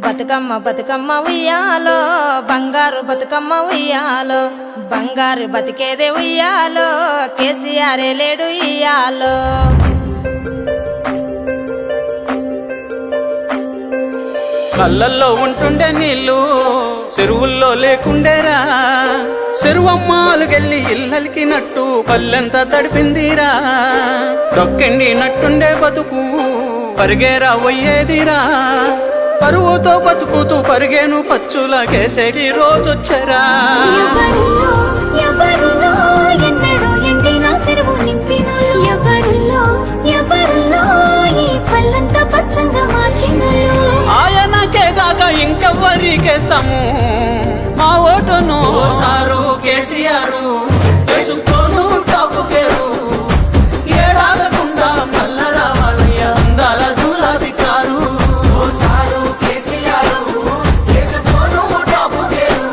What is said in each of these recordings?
బతుకమ్మ బతుకమ్మ ఉయ్యాలో బంగారు బతుకమ్మ ఉయ్యాలో బంగారు బతికేదే ఉయ్యాలో కేసీఆర్ లేడు ఇయ్యాలో కళ్ళల్లో ఉంటుండే నీళ్ళు చెరువుల్లో లేకుండేరా చెరువమ్మాలుకెళ్ళి ఇల్లలికినట్టు పల్లెంత తడిపిందిరా దొక్కెండినట్టుండే బతుకు పరిగేరా పోయేదిరా పరువుతో బతుకుతూ పరిగేను పచ్చుల కేసేటి రోజొచ్చరా ఆయనకే కాక ఇంకెవ్వరికేస్తాము మా ఓటును సారు కేసీఆర్ వేసుకోను టాపుకేరు ఏడాగకుండా మల్ల రావాలయ్య అందాల గులాబీ కారు సారు కేసీఆర్ వేసుకోను టాపుకేరు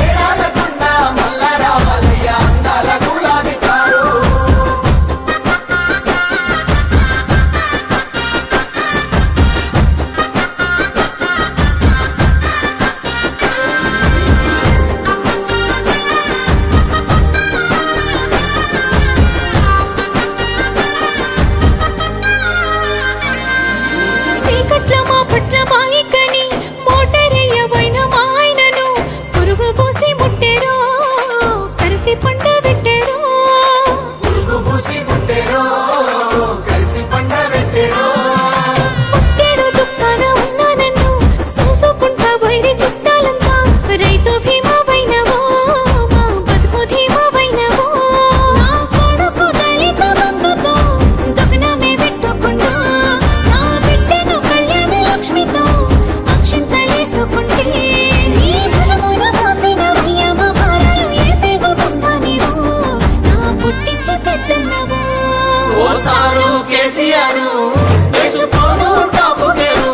ఏడాగకుండా మల్ల రావాలయ్య అందాల గులాబీ కారు సారు కేసీఆర్ వేసుకోను టాపుకేరు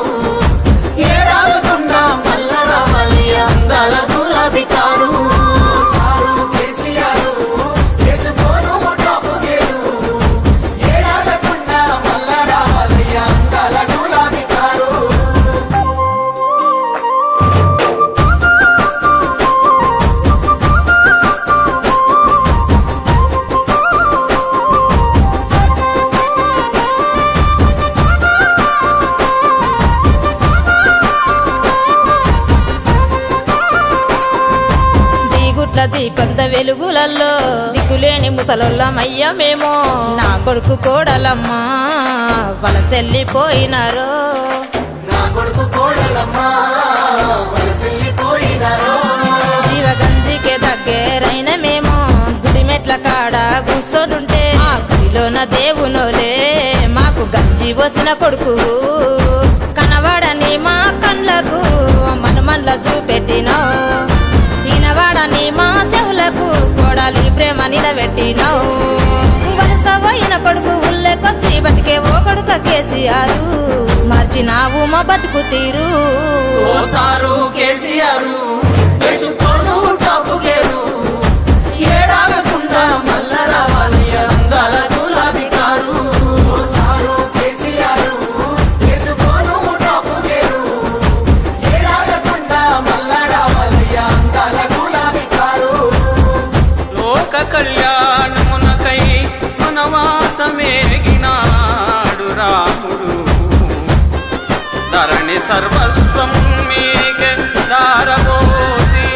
ఏడాగకుండా మల్ల రావాలి అందాల గులాబీ కారు సారు కేసీఆర్ వేసుకోను టాపుకేరు ఏడాగకుండా మల్ల రావాలి అందాల గులాబీ కారు దీపంత వెలుగులల్లో దిక్కులేని ముసలోళ్ళమయ్యా మేము నా కొడుకు కోడలమ్మా వలసెల్లిపోయినారో జీవగంజికే దగ్గరైన మేము గుడి మెట్ల కాడ కూర్చోడుంటే ఆ గుడిలోన దేవునోలే మాకు గంజి పోసిన కొడుకు కనవాడని మా కళ్ళకు మనుమన్ల చూపెట్టినావు ఈనవాడని మా చెవులకు కోడాలి ప్రేమ నిలబెట్టినావు వలసపోయిన కొడుకు ఉల్లెకొచ్చి బతికే ఓ కొడుక కేసీఆర్ మార్చినావు మా బతుకు తీరు సారు కేసీఆర్ వేసుకోను టాపుకేరు ఏడాగకుండా మల్ల రావాలి అందాల గులాబీ కారు సారు కేసీఆర్ వేసుకోను టాపుకేరు ఏడాగకుండా మల్ల రావాలి అందాల గులాబీ కారు లోక కళ్యాణమునకై వనవాసమేగినాడు రాముడు ధరణి సర్వస్వం మీకే దారబోసి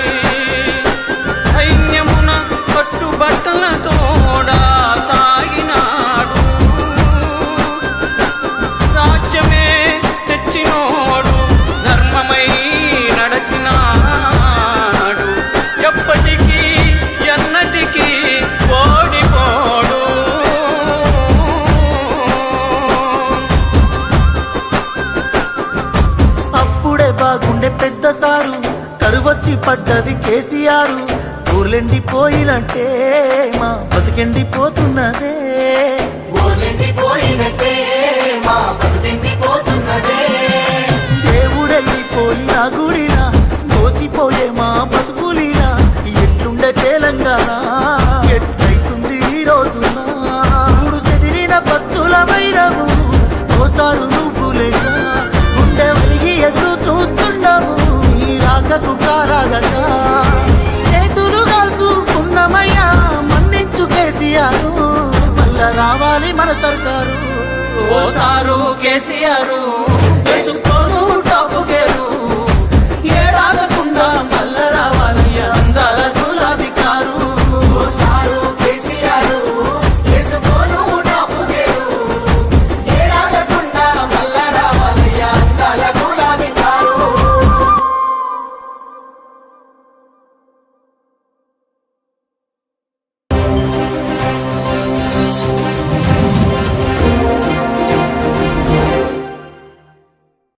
సైన్యమున కట్టుబట్టలతోడా సాగినాడు రాజ్యమే తెచ్చినోడు ధర్మమై నడచినాడు ఎప్పటికీ ఎన్నటికీ ఓడిపోడు అప్పుడే బాగుండే పెద్ద సారు కరువచ్చి పడ్డది కేసీఆర్ ఊర్లెండిపోయినట్టే మా బతికెండిపోతున్నదే దేవుడెళ్ళిపోయిన గుడినా మోసిపోయే మా బతుకులినా ఎట్లుండే తెలంగాణ ఎట్లయితుంది ఈ రోజున మూడు చెదిరిన పచ్చులమైనవు ఓసారు నువ్వు లేక గుండె వెలిగి ఎదురు చూస్తా బాధలకు కారాగక చేతులు కాల్చుకున్నమయ్యా మన్నించు కేసీఆర్ మళ్ళా రావాలి మన సర్కారు ఓసారు కేసీఆర్ వేసుకోను టాపు గేరు